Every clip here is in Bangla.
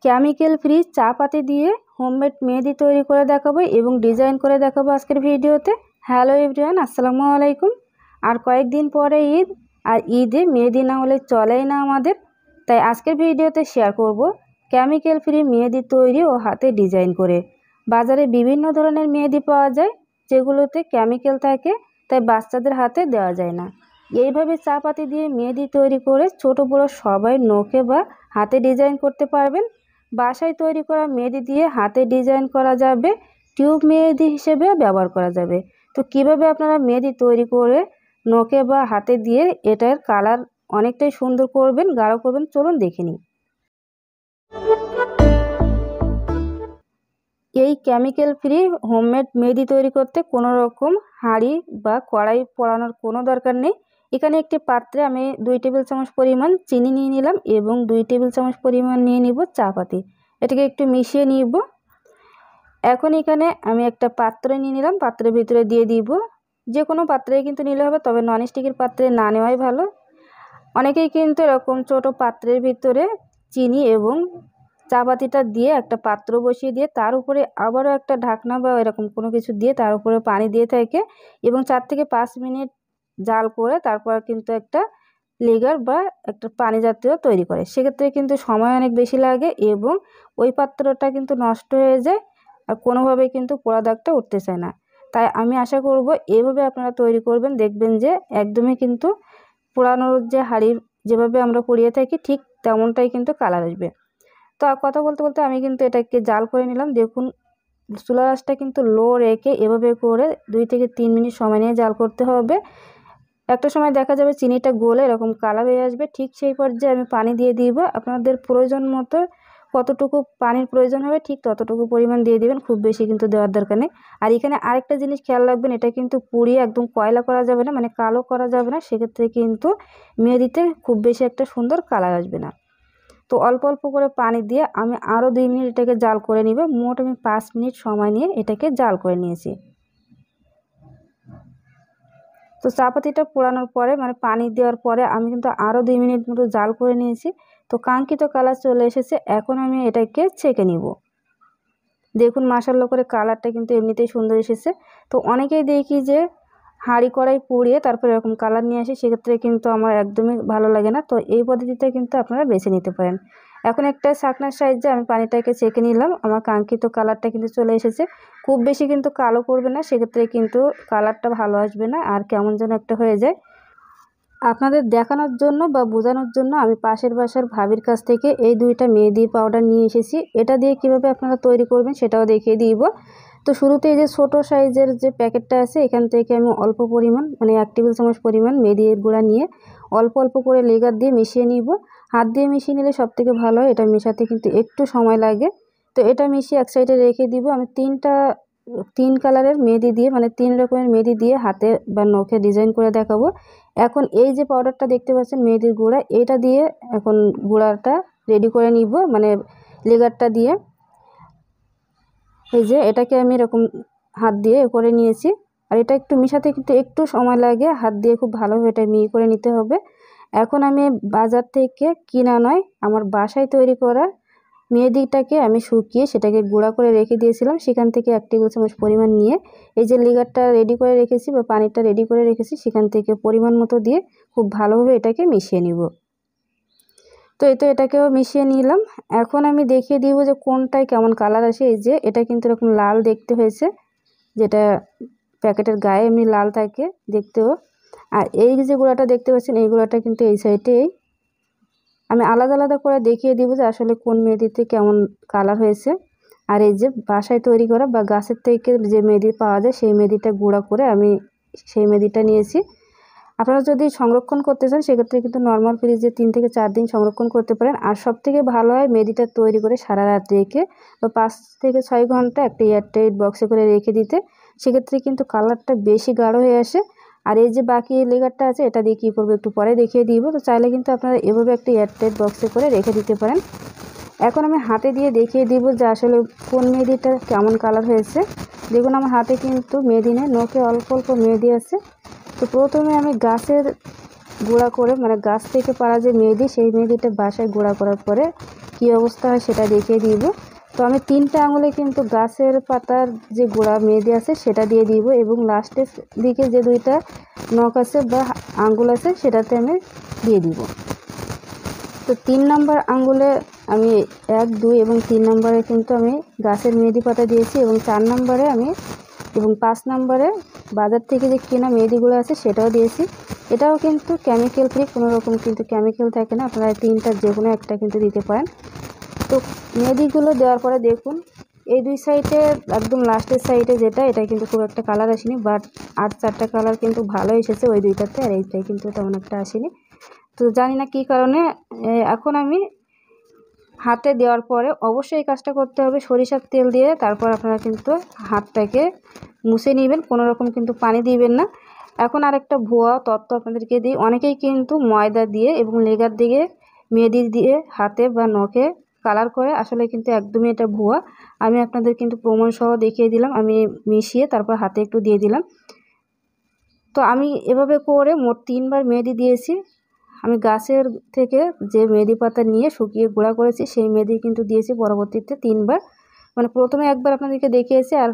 কেমিক্যাল ফ্রি চা পাতি দিয়ে হোমমেড মেহেদি তৈরি করে দেখাবো এবং ডিজাইন করে দেখাবো আজকের ভিডিওতে। হ্যালো এভরিওয়ান, আসসালামু আলাইকুম। আর কয়েকদিন পরে ঈদ, আর ঈদে মেহেদি না হলে চলেই না আমাদের। তাই আজকের ভিডিওতে শেয়ার করব কেমিক্যাল ফ্রি মেহেদি তৈরি ও হাতে ডিজাইন করে। বাজারে বিভিন্ন ধরনের মেহেদি পাওয়া যায় যেগুলোতে কেমিক্যাল থাকে, তাই বাচ্চাদের হাতে দেওয়া যায় না। এইভাবে চা পাতি দিয়ে মেহেদি তৈরি করে ছোট বড় সবাই নখে বা হাতে ডিজাইন করতে পারবেন। বাসায় তৈরি করা মেহেদি দিয়ে হাতে ডিজাইন করা যাবে, টিউব মেহেদি হিসেবে ব্যবহার করা যাবে। তো কিভাবে আপনারা মেহেদি তৈরি করে নখে বা হাতে দিয়ে এটার কালার অনেকটাই সুন্দর করবেন, গাঢ় করবেন, চলুন দেখে নিই। এই কেমিক্যাল ফ্রি হোমমেড মেহেদি তৈরি করতে কোনো রকম হাঁড়ি বা কড়াই পোড়ানোর কোনো দরকার নেই। এখানে একটি পাত্রে আমি 2 টেবিল চামচ পরিমাণ চিনি নিয়ে নিলাম এবং 2 টেবিল চামচ পরিমাণ নিয়ে নিব চা পাতি। এটাকে একটু মিশিয়ে নিব। এখন এখানে আমি একটা পাত্র নিয়ে নিলাম, পাত্রের ভিতরে দিয়ে দিব। যে কোনো পাত্রে কিন্তু নিলে হবে, তবে ননস্টিকের পাত্রে না নেওয়াই ভালো। অনেকেই কিন্তু এরকম ছোট পাত্রের ভিতরে চিনি এবং চা পাতিটা দিয়ে একটা পাত্র বসিয়ে দিয়ে তার উপরে আবারও একটা ঢাকনা বা এরকম কোনো কিছু দিয়ে তার উপরে পানি দিয়ে থাকে এবং 4 থেকে 5 মিনিট জাল করে তারপর কিন্তু একটা লেগার বা একটা পানি জাতীয় তৈরি করে। সেক্ষেত্রে কিন্তু সময় অনেক বেশি লাগে এবং ওই পাত্রটা কিন্তু নষ্ট হয়ে যায় আর কোনোভাবেই কিন্তু পোড়া দাগটা উঠতে চায় না। তাই আমি আশা করব এইভাবে আপনারা তৈরি করবেন, দেখবেন যে একদমই কিন্তু পোড়ানোর যে হাঁড়ির যেভাবে আমরা পুড়িয়ে থাকি ঠিক তেমনটাই কিন্তু কালার আসবে। তো কথা বলতে বলতে আমি কিন্তু এটাকে জাল করে নিলাম। দেখুন, চুলার আঁচটা কিন্তু লো রেখে এভাবে করে 2 থেকে 3 মিনিট সময় নিয়ে জাল করতে হবে। একটা সময় দেখা যাবে চিনিটা গলে এরকম কালার হয়ে আসবে, ঠিক সেই পর্যায়ে আমি পানি দিয়ে দিব। আপনাদের প্রয়োজন মতো কতটুকু পানির প্রয়োজন হবে ঠিক ততটুকু পরিমাণ দিয়ে দিবেন, খুব বেশি কিন্তু দেওয়ার দরকার নেই। আর এখানে আরেকটা জিনিস খেয়াল রাখবেন, এটা কিন্তু পুড়িয়ে একদম কয়লা করা যাবে না, মানে কালো করা যাবে না। সেক্ষেত্রে কিন্তু মেহেদিতে খুব বেশি একটা সুন্দর কালার আসবে না। তো অল্প অল্প করে পানি দিয়ে আমি আরও 2 মিনিট এটাকে জাল করে নিব। মোট আমি 5 মিনিট সময় নিয়ে এটাকে জাল করে নিয়েছি। তো চা পাতিটা পোড়ানোর পরে মানে পানি দেওয়ার পরে আমি কিন্তু আরও 2 মিনিট মতো জাল করে নিয়েছি। তো কাঙ্ক্ষিত কালার চলে এসেছে। এখন আমি এটাকে ছেঁকে নিব। দেখুন মাশাআল্লাহ করে কালারটা কিন্তু এমনিতেই সুন্দর এসেছে। তো অনেকেই দেখি যে হাঁড়ি কড়াই পুড়িয়ে তারপর এরকম কালার নিয়ে আসে, সেক্ষেত্রে কিন্তু আমার একদমই ভালো লাগে না। তো এই পদ্ধতিতে কিন্তু আপনারা বেছে নিতে পারেন। এখন একটা ছাঁকনার সাহায্যে আমি পানিটাকে ছেঁকে নিলাম। আমার কাঙ্ক্ষিত কালারটা কিন্তু চলে এসেছে। খুব বেশি কিন্তু কালো করবে না, সেক্ষেত্রে কিন্তু কালারটা ভালো আসবে না আর কেমন যেন একটা হয়ে যায়। আপনাদের দেখানোর জন্য বা বোঝানোর জন্য আমি পাশের বাসার ভাবির কাছ থেকে এই 2টা মেহেদি পাউডার নিয়ে এসেছি। এটা দিয়ে কিভাবে আপনারা তৈরি করবেন সেটাও দেখিয়ে দিব। তো শুরুতে এই যে ছোটো সাইজের যে প্যাকেটটা আছে এখান থেকে আমি অল্প পরিমাণ মানে 1 টেবিল চামচ পরিমাণ মেহেদির গুঁড়া নিয়ে অল্প অল্প করে লেগার দিয়ে মিশিয়ে নিব। হাত দিয়ে মিশিয়ে নিলে সবথেকে ভালো হয়, এটা মেশাতে কিন্তু একটু সময় লাগে। তো এটা মিশিয়ে এক সাইডে রেখে দিব। আমি 3 কালারের মেহেদি দিয়ে মানে 3 রকমের মেহেদি দিয়ে হাতে বা নখে ডিজাইন করে দেখাবো। এখন এই যে পাউডারটা দেখতে পাচ্ছেন মেহেদির গুঁড়া, এটা দিয়ে এখন গুঁড়াটা রেডি করে নিব, মানে লেগারটা দিয়ে। এই যে এটাকে আমি এরকম হাত দিয়ে করে নিয়েছি। আর এটা একটু মিশাতে কিন্তু একটু সময় লাগে, হাত দিয়ে খুব ভালোভাবে এটা মিহি করে নিতে হবে। এখন আমি বাজার থেকে কিনা নয়, আমার বাসায় তৈরি করা মেহেদিটাকে আমি শুকিয়ে সেটাকে গুঁড়া করে রেখে দিয়েছিলাম। সেখান থেকে 1 টেবিল চামচ পরিমাণ নিয়ে এই যে লেগারটা রেডি করে রেখেছি বা পানিটা রেডি করে রেখেছি সেখান থেকে পরিমাণ মতো দিয়ে খুব ভালোভাবে এটাকে মিশিয়ে নিব। তো এটাকেও মিশিয়ে নিলাম। এখন আমি দেখিয়ে দিব যে কোনটায় কেমন কালার আসে। এই যে এটা কিন্তু এরকম লাল দেখতে হয়েছে, যেটা প্যাকেটের গায়ে এমনি লাল থাকে দেখতেও। আর এই যে গুঁড়াটা দেখতে পাচ্ছেন এই গুঁড়াটা কিন্তু এই সাইডেই আমি আলাদা আলাদা করে দেখিয়ে দিব যে আসলে কোন মেহেদিতে কেমন কালার হয়েছে। আর এই যে বাসায় তৈরি করা বা গাছের থেকে যে মেহেদি পাওয়া যায় সেই মেহেদিটা গুঁড়া করে আমি সেই মেহেদিটা নিয়েছি। আপনারা যদি সংরক্ষণ করতে চান সেক্ষেত্রে কিন্তু নর্মাল ফ্রিজে 3 থেকে 4 দিন সংরক্ষণ করতে পারেন। আর সবথেকে ভালো হয় মেহেদিটা তৈরি করে সারা রাত রেখে বা 5 থেকে 6 ঘন্টা একটা এয়ারটাইট বক্সে করে রেখে দিতে। সেক্ষেত্রে কিন্তু কালারটা বেশি গাঢ় হয়ে আসে। আর এই যে বাকি লেগারটা আছে এটা দিয়ে কী করবো একটু পরে দেখিয়ে দিব। তো চাইলে কিন্তু আপনারা এভাবে একটা এয়ারটাইট বক্সে করে রেখে দিতে পারেন। এখন আমি হাতে দিয়ে দেখিয়ে দিব যে আসলে কোন মেহেদিটা কেমন কালার হয়েছে। দেখুন আমার হাতে কিন্তু মেহেদি নেই, নখে অল্প অল্প মেহেদি আছে। তো প্রথমে আমি গাছের গুঁড়া করে মানে গাছ থেকে পাড়া যে মেহেদি সেই মেহেদিটা বাসায় গুঁড়া করার পরে কী অবস্থা হয় সেটা দেখিয়ে দিব। তো আমি 3টে আঙুলে কিন্তু গাছের পাতার যে গোড়া মেহেদি আছে সেটা দিয়ে দিব, এবং লাস্টের দিকে যে 2টা নখ আছে বা আঙ্গুল আছে সেটাতে আমি দিয়ে দিব। তো 3 নম্বর আঙ্গুলে আমি 1, 2 এবং 3 নম্বরে কিন্তু আমি গাছের মেহেদি পাতা দিয়েছি, এবং 4 নম্বরে আমি এবং 5 নম্বরে বাজার থেকে যে কেনা মেহেদিগুলো আছে সেটাও দিয়েছি। এটাও কিন্তু কেমিক্যাল ফ্রি, কোনো রকম কিন্তু কেমিক্যাল থাকে না, আপনারা 3টার যে কোনো একটা কিন্তু দিতে পারেন। তো মেহেদিগুলো দেওয়ার পরে দেখুন এই 2 সাইডে একদম লাস্টের সাইডে যেটা, এটা কিন্তু খুব একটা কালার আসেনি, বাট আর 4টা কালার কিন্তু ভালো এসেছে ওই 2টাতে, আর এইটাই কিন্তু তেমন একটা আসেনি। তো জানি না কী কারণে। এখন আমি হাতে দেওয়ার পরে অবশ্যই এই কাজটা করতে হবে সরিষার তেল দিয়ে, তারপর আপনারা কিন্তু হাতটাকে মুছে নেবেন, কোনো রকম কিন্তু পানি দিবেন না। এখন আরেকটা ভুয়া তথ্য আপনাদেরকে দিই, অনেকেই কিন্তু ময়দা দিয়ে এবং লেগার দিয়ে মেহেদি দিয়ে হাতে বা নখে কালার করে, আসলে কিন্তু একদমই এটা ভুয়া। আমি আপনাদের কিন্তু প্রমাণ সহ দেখিয়ে দিলাম, আমি মিশিয়ে তারপর হাতে একটু দিয়ে দিলাম। তো আমি এভাবে করে মোট 3বার মেহেদি দিয়েছি। আমি গাছের থেকে যে মেহেদি পাতা নিয়ে শুকিয়ে গুঁড়া করেছি সেই মেহেদি কিন্তু দিয়েছি পরবর্তীতে 3বার, মানে প্রথমে একবার আপনাদেরকে দেখিয়েছি আর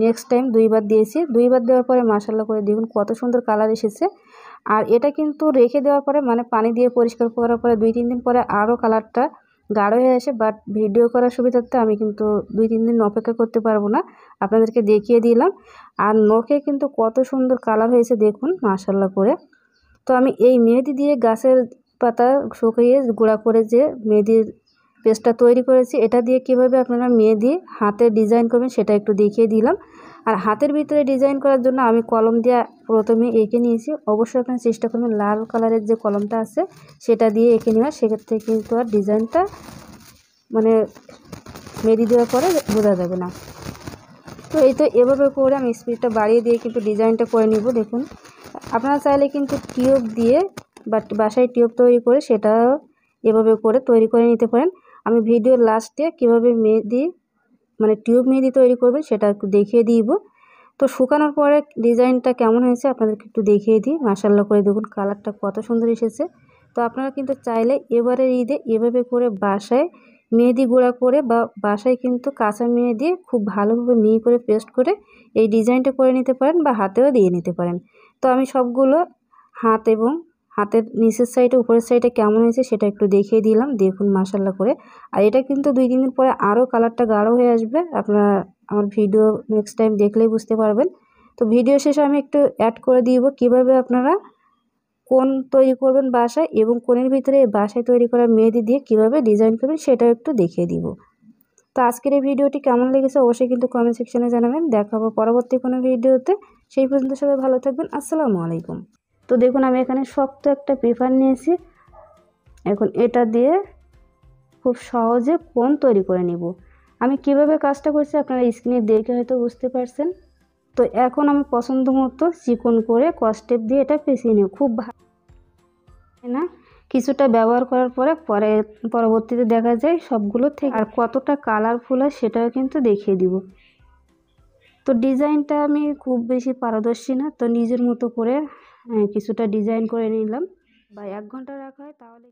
নেক্সট টাইম 2বার দিয়েছি। 2বার দেওয়ার পরে মাশাআল্লাহ করে দেখুন কত সুন্দর কালার এসেছে। আর এটা কিন্তু রেখে দেওয়ার পরে, মানে পানি দিয়ে পরিষ্কার করার পরে 2-3 দিন পরে আরও কালারটা গাঢ় হয়ে আসে, বাট ভিডিও করার সুবিধার্থে আমি কিন্তু 2-3 দিন অপেক্ষা করতে পারবো না, আপনাদেরকে দেখিয়ে দিলাম। আর নখে কিন্তু কত সুন্দর কালার হয়েছে দেখুন মাশাআল্লাহ করে। তো আমি এই মেহেদি দিয়ে গাছের পাতা শুকিয়ে গুঁড়া করে যে মেহেদির পেস্টটা তৈরি করেছি, এটা দিয়ে কীভাবে আপনারা মেহেদি হাতে ডিজাইন করবেন সেটা একটু দেখিয়ে দিলাম। আর হাতের ভিতরে ডিজাইন করার জন্য আমি কলম দিয়ে প্রথমে এঁকে নিয়েছি। অবশ্যই আপনারা চেষ্টা করবেন লাল কালারের যে কলমটা আছে সেটা দিয়ে এঁকে নেওয়া, সেক্ষেত্রে কিন্তু আর ডিজাইনটা মানে মেহেদি দেওয়ার পরে বোঝা যাবে না। তো এই তো এভাবে করে আমি স্পিডটা বাড়িয়ে দিয়ে কিন্তু ডিজাইনটা করে নিব। দেখুন আপনারা চাইলে কিন্তু টিউব দিয়ে বাসায় টিউব তৈরি করে সেটাও এভাবে করে তৈরি করে নিতে পারেন। আমি ভিডিওর লাস্টে কীভাবে মেহেদি মানে টিউব মেহেদি তৈরি করবেন সেটা একটু দেখিয়ে দিব। তো শুকানোর পরে ডিজাইনটা কেমন হয়েছে আপনাদেরকে একটু দেখিয়ে দিই। মাশাআল্লাহ করে দেখুন কালারটা কত সুন্দর এসেছে। তো আপনারা কিন্তু চাইলে এবারের ঈদে এভাবে করে বাসায় মেহেদি গুঁড়া করে বা বাসায় কিন্তু কাঁচা মেহেদি খুব ভালোভাবে মিহি করে পেস্ট করে এই ডিজাইনটা করে নিতে পারেন, বা হাতেও দিয়ে নিতে পারেন। তো আমি সবগুলো হাত এবং হাতের নিচের সাইডে উপরের সাইডে কেমন হয়েছে সেটা একটু দেখিয়ে দিলাম। দেখুন মাশাআল্লাহ করে। আর এটা কিন্তু 2-3 দিন পরে আরও কালারটা গাঢ় হয়ে আসবে, আপনারা আমার ভিডিও নেক্সট টাইম দেখলেই বুঝতে পারবেন। তো ভিডিও শেষে আমি একটু অ্যাড করে দিব কীভাবে আপনারা কোন তৈরি করবেন বাসায়, এবং কোণের ভিতরে বাসায় তৈরি করা মেহেদি দিয়ে কীভাবে ডিজাইন করবেন সেটাও একটু দেখিয়ে দিব। তো আজকের এই ভিডিওটি কেমন লেগেছে অবশ্যই কিন্তু কমেন্ট সেকশনে জানাবেন। দেখা হবে পরবর্তী কোনো ভিডিওতে। সেই পর্যন্ত সবাই ভালো থাকবেন। আসসালামু আলাইকুম। তো দেখুন আমি এখানে শক্ত একটা পেপার নিয়েছি, এখন এটা দিয়ে খুব সহজে কোণ তৈরি করে নিব। আমি কিভাবে কাজটা করছি আপনারা স্ক্রিনে দেখে হয়তো বুঝতে পারছেন। তো এখন আমি পছন্দ মতো চিকন করে কস্টেপ দিয়ে এটা পেঁচিয়ে নেব। খুব ভালো না, কিছুটা ব্যবহার করার পরে পরবর্তীতে দেখা যায় সবগুলো থেকে আর কতটা কালারফুল হয় সেটাও কিন্তু দেখিয়ে দিব। তো ডিজাইনটা আমি খুব বেশি পারদর্শী না, তো নিজের মতো করে কিছুটা ডিজাইন করে নিলাম, বা 1 ঘন্টা রাখা হয় তাহলে